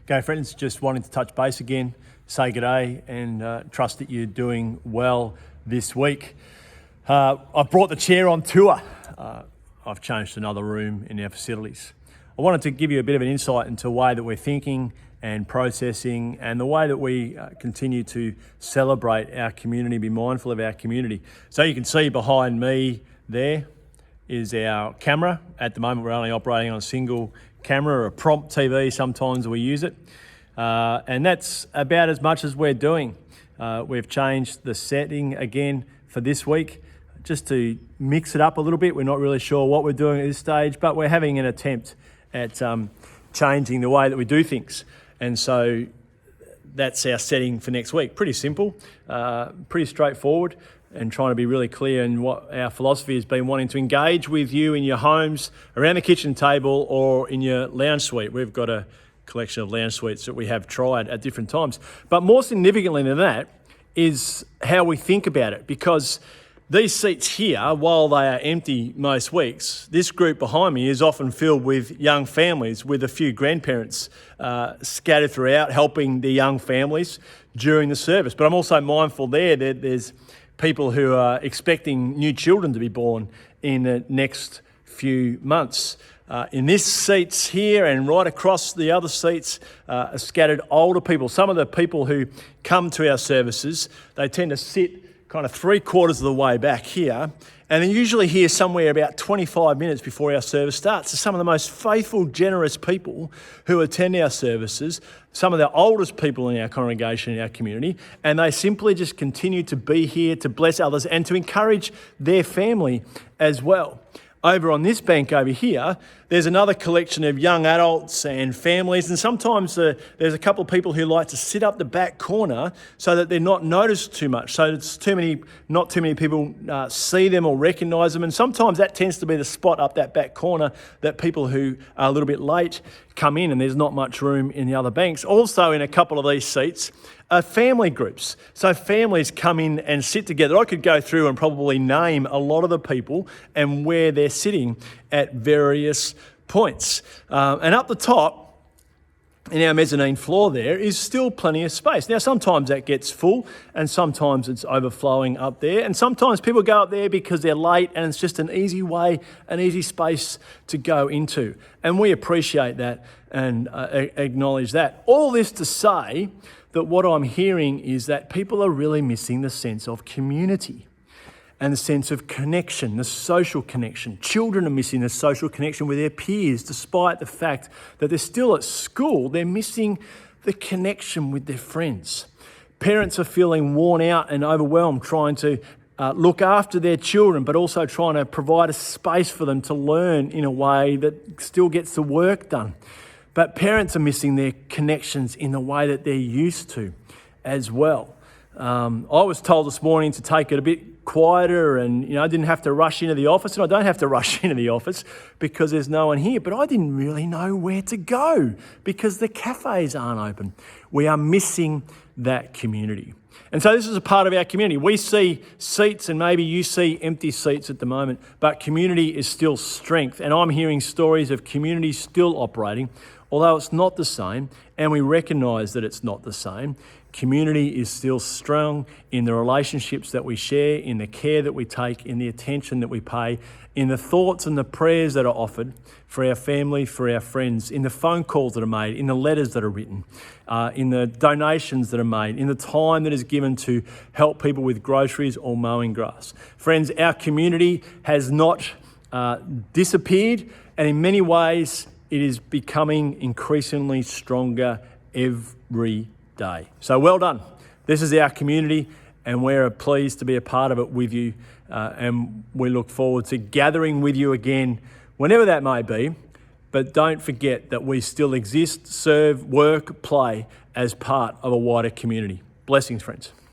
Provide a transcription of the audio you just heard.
Okay, friends, just wanting to touch base again, say g'day, and trust that you're doing well this week. I've brought the chair on tour. I've changed another room in our facilities. I wanted to give you a bit of an insight into the way that we're thinking and processing and the way that we continue to celebrate our community, be mindful of our community. So you can see behind me there is our camera. At the moment, we're only operating on a single camera or a prompt TV. Sometimes we use it. And that's about as much as we're doing. We've changed the setting again for this week just to mix it up a little bit. We're not really sure what we're doing at this stage, but we're having an attempt at changing the way that we do things. And so that's our setting for next week. Pretty simple, pretty straightforward, and trying to be really clear in what our philosophy has been, wanting to engage with you in your homes, around the kitchen table, or in your lounge suite. We've got a collection of lounge suites that we have tried at different times. But more significantly than that is how we think about it, because these seats here, while they are empty most weeks, this group behind me is often filled with young families with a few grandparents scattered throughout, helping the young families during the service. But I'm also mindful there that there's people who are expecting new children to be born in the next few months. In this seats here and right across the other seats are scattered older people. Some of the people who come to our services, they tend to sit kind of 3/4 of the way back here, and they're usually here somewhere about 25 minutes before our service starts. So some of the most faithful, generous people who attend our services, some of the oldest people in our congregation, in our community, and they simply just continue to be here to bless others and to encourage their family as well. Over on this bank over here, there's another collection of young adults and families, and sometimes there's a couple of people who like to sit up the back corner so that they're not noticed too much, so not too many people see them or recognise them, and sometimes that tends to be the spot up that back corner that people who are a little bit late come in, and there's not much room in the other banks. Also in a couple of these seats are family groups. So families come in and sit together. I could go through and probably name a lot of the people and where they're sitting at various points. And up the top, in our mezzanine floor there is still plenty of space. Now, sometimes that gets full and sometimes it's overflowing up there. And sometimes people go up there because they're late and it's just an easy way, an easy space to go into. And we appreciate that and acknowledge that. All this to say that what I'm hearing is that people are really missing the sense of community and the sense of connection, the social connection. Children are missing the social connection with their peers, despite the fact that they're still at school. They're missing the connection with their friends. Parents are feeling worn out and overwhelmed, trying to look after their children, but also trying to provide a space for them to learn in a way that still gets the work done. But parents are missing their connections in the way that they're used to as well. I was told this morning to take it a bit quieter and, I didn't have to rush into the office, and I don't have to rush into the office because there's no one here. But I didn't really know where to go because the cafes aren't open. We are missing that community. And so this is a part of our community. We see seats, and maybe you see empty seats at the moment, but community is still strength. And I'm hearing stories of community still operating, although it's not the same, and we recognise that it's not the same. Community is still strong in the relationships that we share, in the care that we take, in the attention that we pay, in the thoughts and the prayers that are offered for our family, for our friends, in the phone calls that are made, in the letters that are written, in the donations that are made, in the time that is given to help people with groceries or mowing grass. Friends, our community has not disappeared, and in many ways it is becoming increasingly stronger every day. So well done. This is our community, and we're pleased to be a part of it with you, and we look forward to gathering with you again whenever that may be. But don't forget that we still exist, serve, work, play as part of a wider community. Blessings, friends.